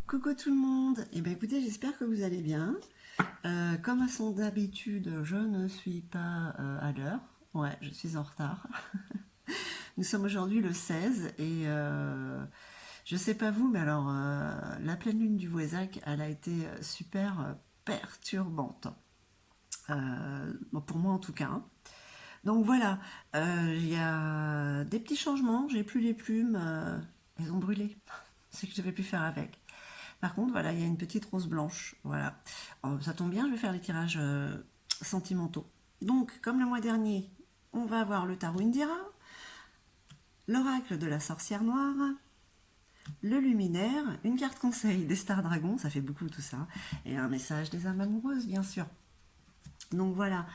Coucou tout le monde, et bien écoutez, j'espère que vous allez bien. Comme à son d'habitude, je ne suis pas à l'heure. Ouais, je suis en retard. Nous sommes aujourd'hui le 16 et je sais pas vous, mais alors la pleine lune du Voisac, elle a été super perturbante. Bon, pour moi en tout cas, hein. Donc voilà, il y a des petits changements, j'ai plus les plumes, elles ont brûlé. C'est que je ne vais plus faire avec. Par contre, voilà, il y a une petite rose blanche. Voilà. Ça tombe bien, je vais faire les tirages sentimentaux. Donc, comme le mois dernier, on va avoir le tarot Indira, l'oracle de la sorcière noire, le luminaire, une carte conseil des stars dragons, ça fait beaucoup tout ça, et un message des âmes amoureuses, bien sûr. Donc voilà.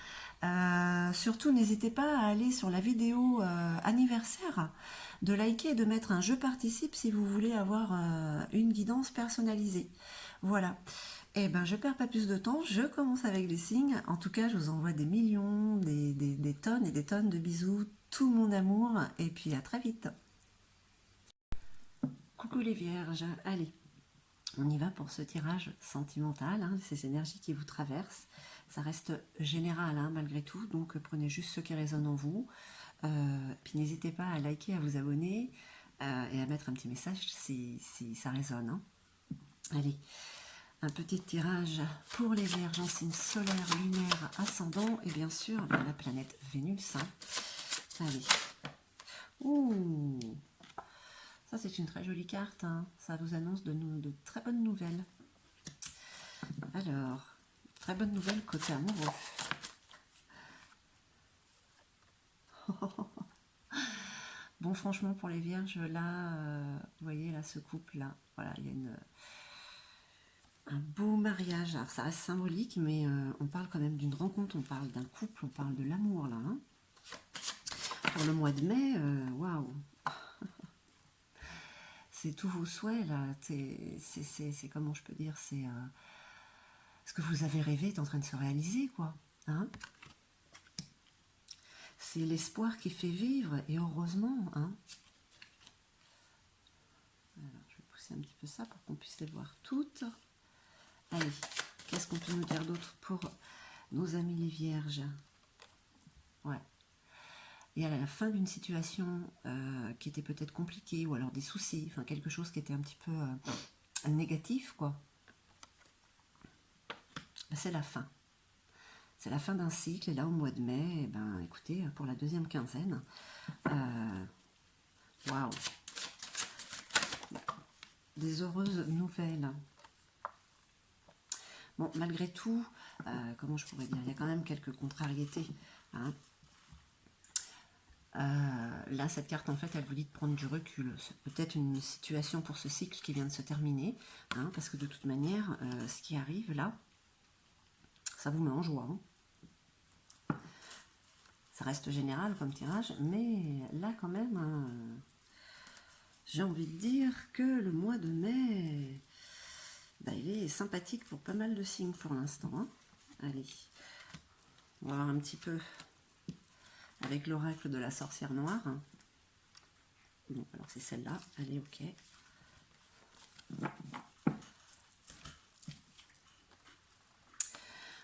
Surtout, n'hésitez pas à aller sur la vidéo anniversaire, de liker et de mettre un je participe si vous voulez avoir une guidance personnalisée. Voilà. Eh ben, je perds pas plus de temps, je commence avec les signes. En tout cas, je vous envoie des millions, des tonnes et des tonnes de bisous, tout mon amour, et puis à très vite. Coucou les vierges, allez, on y va pour ce tirage sentimental, hein, ces énergies qui vous traversent. Ça reste général hein, malgré tout, donc prenez juste ce qui résonne en vous. Puis n'hésitez pas à liker, à vous abonner et à mettre un petit message si ça résonne. Hein. Allez, un petit tirage pour les vierges en signe solaire, lunaire, ascendant et bien sûr la planète Vénus. Hein. Allez. Ouh, ça c'est une très jolie carte. Hein. Ça vous annonce de très bonnes nouvelles. Alors, très bonne nouvelle côté amoureux. Bon, franchement, pour les vierges, là, vous voyez, là, ce couple-là, voilà, il y a un beau mariage. Alors, ça reste symbolique, mais on parle quand même d'une rencontre, on parle d'un couple, on parle de l'amour, là. Hein. Pour le mois de mai, waouh! C'est tous vos souhaits, là. C'est comment je peux dire, c'est ce que vous avez rêvé est en train de se réaliser, quoi. Hein. C'est l'espoir qui fait vivre, et heureusement, hein. Alors, je vais pousser un petit peu ça pour qu'on puisse les voir toutes. Allez, qu'est-ce qu'on peut nous dire d'autre pour nos amis les vierges? Ouais. Et à la fin d'une situation qui était peut-être compliquée, ou alors des soucis, enfin quelque chose qui était un petit peu négatif, quoi. C'est la fin. C'est la fin d'un cycle, et là au mois de mai, eh ben, écoutez, pour la deuxième quinzaine, waouh! Des heureuses nouvelles. Bon, malgré tout, comment je pourrais dire, il y a quand même quelques contrariétés. Hein. Là, cette carte, en fait, elle vous dit de prendre du recul. C'est peut-être une situation pour ce cycle qui vient de se terminer, hein, parce que de toute manière, ce qui arrive là, ça vous met en joie. Hein. Ça reste général comme tirage, mais là, quand même, hein, j'ai envie de dire que le mois de mai, bah, il est sympathique pour pas mal de signes pour l'instant. Hein. Allez, on va voir un petit peu avec l'oracle de la sorcière noire. Bon, alors c'est celle-là, allez, ok.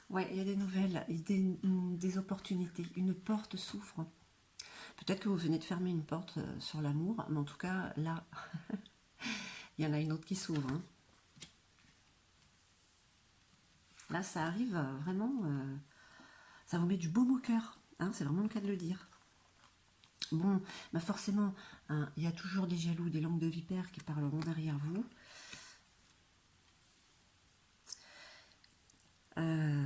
Ouais, il y a des nouvelles, des opportunités. Une porte s'ouvre. Peut-être que vous venez de fermer une porte sur l'amour, mais en tout cas, là, il y en a une autre qui s'ouvre. Hein. Là, ça arrive vraiment, ça vous met du baume au cœur. Hein, c'est vraiment le cas de le dire. Bon, bah forcément, hein, il y a toujours des jaloux, des langues de vipère qui parleront derrière vous.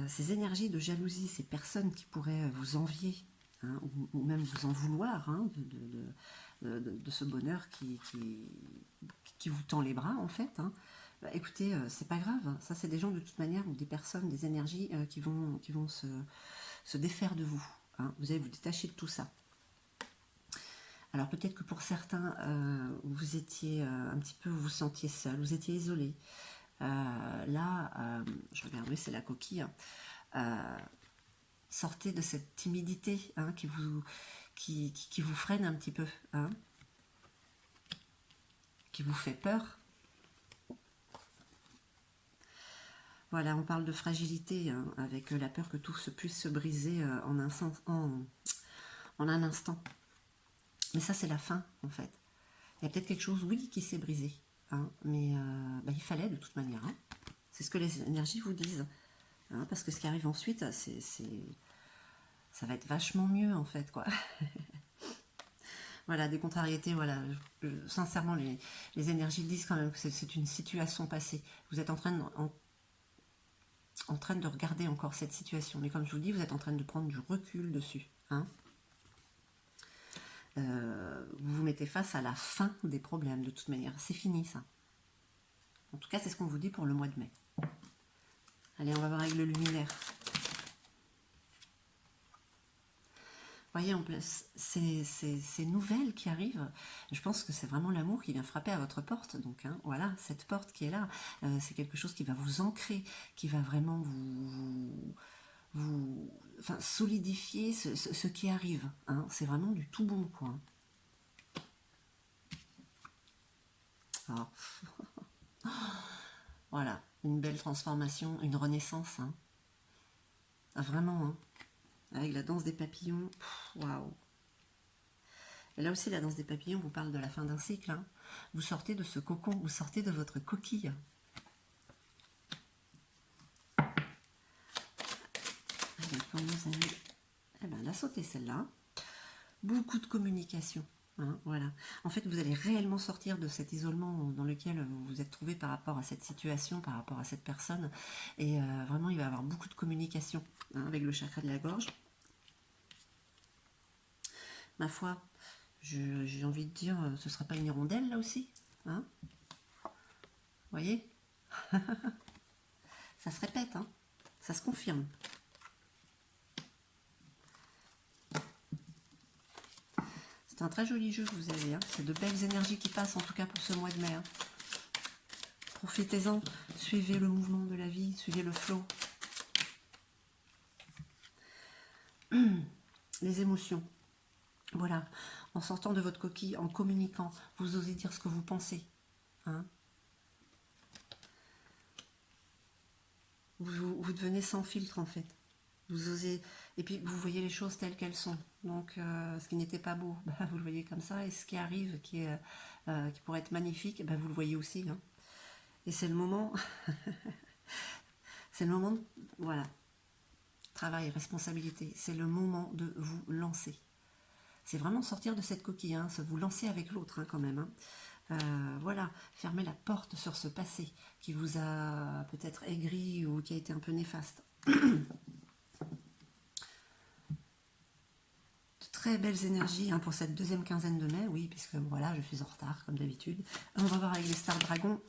Ces énergies de jalousie, ces personnes qui pourraient vous envier, hein, ou même vous en vouloir hein, de ce bonheur qui vous tend les bras en fait. Hein. Bah, écoutez, c'est pas grave, hein. Ça c'est des gens de toute manière ou des personnes, des énergies qui vont se défaire de vous. Hein. Vous allez vous détacher de tout ça. Alors peut-être que pour certains, vous étiez un petit peu, vous vous sentiez seul, vous étiez isolé. Là, je regarde, oui, c'est la coquille. Sortez de cette timidité hein, qui vous freine un petit peu, hein, qui vous fait peur. Voilà, on parle de fragilité, hein, avec la peur que tout puisse se briser en un instant. Mais ça, c'est la fin, en fait. Il y a peut-être quelque chose, oui, qui s'est brisé, hein, mais bah, il fallait de toute manière. Hein. C'est ce que les énergies vous disent. Hein, parce que ce qui arrive ensuite, ça va être vachement mieux, en fait, quoi. Voilà, des contrariétés, voilà. Sincèrement, les énergies disent quand même que c'est une situation passée. Vous êtes en train de regarder encore cette situation. Mais comme je vous dis, vous êtes en train de prendre du recul dessus. Hein. Vous vous mettez face à la fin des problèmes, de toute manière. C'est fini, ça. En tout cas, c'est ce qu'on vous dit pour le mois de mai. Allez, on va voir avec le luminaire. Voyez, en plus, ces nouvelles qui arrivent, je pense que c'est vraiment l'amour qui vient frapper à votre porte. Donc, hein, voilà, cette porte qui est là, c'est quelque chose qui va vous ancrer, qui va vraiment enfin, solidifier ce qui arrive. Hein. C'est vraiment du tout bon, quoi. Alors, voilà, une belle transformation, une renaissance. Hein. Ah, vraiment, hein. Avec la danse des papillons, waouh. Et là aussi, la danse des papillons vous parle de la fin d'un cycle. Hein. Vous sortez de ce cocon, vous sortez de votre coquille. Allez, quand vous avez... Eh ben, elle a sauté celle-là. Beaucoup de communication. Hein, voilà. En fait, vous allez réellement sortir de cet isolement dans lequel vous vous êtes trouvé par rapport à cette situation, par rapport à cette personne. Et vraiment, il va y avoir beaucoup de communication, hein, avec le chakra de la gorge. Ma foi, j'ai envie de dire, ce ne sera pas une hirondelle là aussi, hein? Vous voyez? Ça se répète, hein? Ça se confirme. C'est un très joli jeu que vous avez, hein? C'est de belles énergies qui passent, en tout cas pour ce mois de mai. Hein. Profitez-en, suivez le mouvement de la vie, suivez le flot. Les émotions. Voilà, en sortant de votre coquille, en communiquant, vous osez dire ce que vous pensez. Hein. Vous devenez sans filtre, en fait. Vous osez, et puis vous voyez les choses telles qu'elles sont. Donc, ce qui n'était pas beau, bah, vous le voyez comme ça, et ce qui arrive, qui pourrait être magnifique, bah, vous le voyez aussi. Hein. Et c'est le moment, c'est le moment, voilà, travail, responsabilité, c'est le moment de vous lancer. C'est vraiment sortir de cette coquille, hein, se vous lancer avec l'autre, hein, quand même. Hein. Voilà, fermer la porte sur ce passé qui vous a peut-être aigri ou qui a été un peu néfaste. Très belles énergies, hein, pour cette deuxième quinzaine de mai, oui, puisque voilà, je suis en retard comme d'habitude. On va voir avec les stars dragons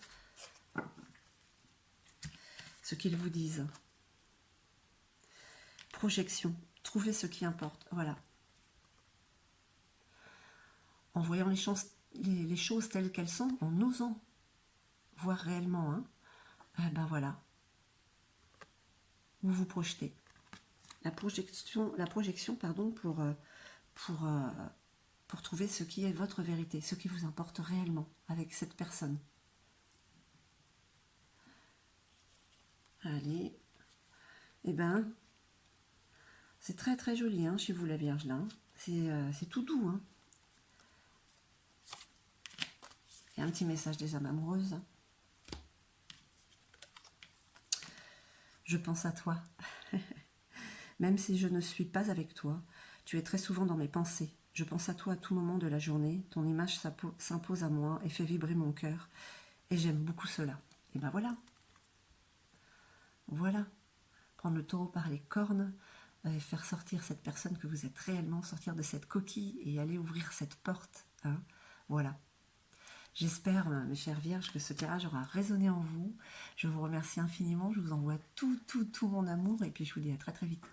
ce qu'ils vous disent. Projection, trouvez ce qui importe, voilà. En voyant les choses telles qu'elles sont, en osant voir réellement, hein, ben voilà, vous vous projetez. La projection pardon, pour trouver ce qui est votre vérité, ce qui vous importe réellement avec cette personne. Allez, eh ben, c'est très très joli, hein, chez vous la Vierge là. C'est tout doux. Hein. Il y a un petit message des âmes amoureuses. Je pense à toi. Même si je ne suis pas avec toi, tu es très souvent dans mes pensées. Je pense à toi à tout moment de la journée. Ton image s'impose à moi et fait vibrer mon cœur. Et j'aime beaucoup cela. Et ben voilà. Voilà. Prendre le taureau par les cornes et faire sortir cette personne que vous êtes réellement, sortir de cette coquille et aller ouvrir cette porte. Hein. Voilà. J'espère, mes chères vierges, que ce tirage aura résonné en vous. Je vous remercie infiniment. Je vous envoie tout mon amour et puis je vous dis à très très vite.